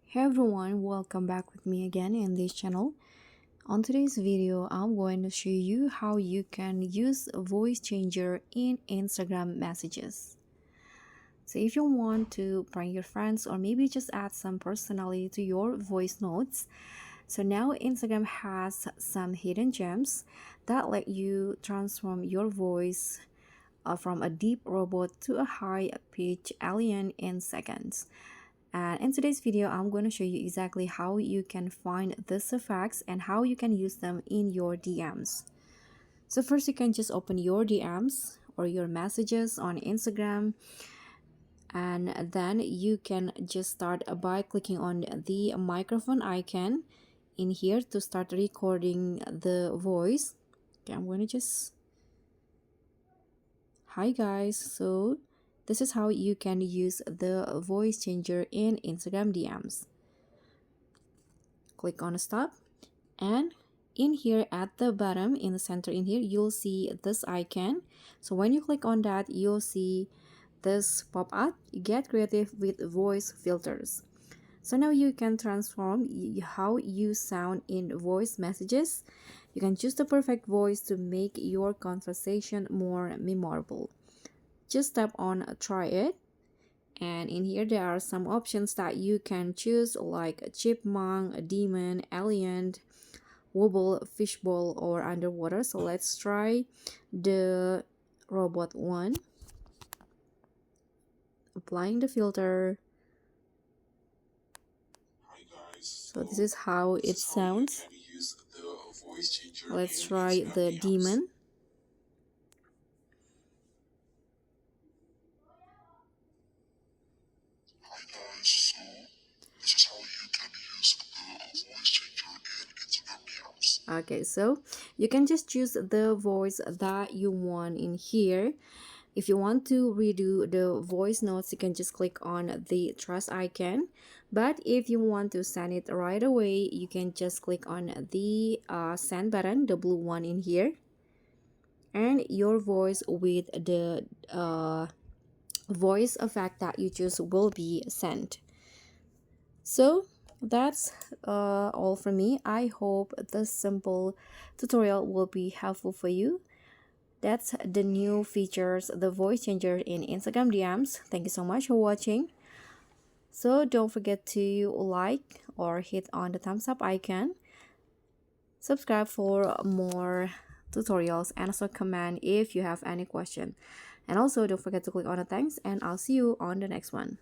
Hey everyone, welcome back with me again in this channel. On today's video, I'm going to show you how you can use a voice changer in Instagram messages. So if you want to prank your friends or maybe just add some personality to your voice notes, so now Instagram has some hidden gems that let you transform your voice from a deep robot to a high-pitched alien in seconds. And in today's video, I'm going to show you exactly how you can find these effects and how you can use them in your DMs. So first, you can just open your DMs or your messages on Instagram, and then you can just start by clicking on the microphone icon in here to start recording the voice. Okay, I'm going to just hi guys. So this is how you can use the voice changer in Instagram DMs. Click on stop, and in here at the bottom in the center in here you'll see this icon. So when you click on that, you'll see this pop up: get creative with voice filters. So now you can transform how you sound in voice messages. You can choose the perfect voice to make your conversation more memorable. Just tap on try it, and in here there are some options that you can choose, like a chipmunk, a demon, alien, wobble, fishbowl, or underwater. So let's try the robot one. Applying the filter. So this is how it sounds. Let's try the demon. Okay, so you can just choose the voice that you want in here. If you want to redo the voice notes, you can just click on the trust icon. But if you want to send it right away, you can just click on the send button, the blue one in here. And your voice with the voice effect that you choose will be sent. So that's all from me. I hope this simple tutorial will be helpful for you. That's the new features, the voice changer in Instagram DMs. Thank you so much for watching. So don't forget to like or hit on the thumbs up icon. Subscribe for more tutorials, and also comment if you have any question. And also don't forget to click on the thanks, and I'll see you on the next one.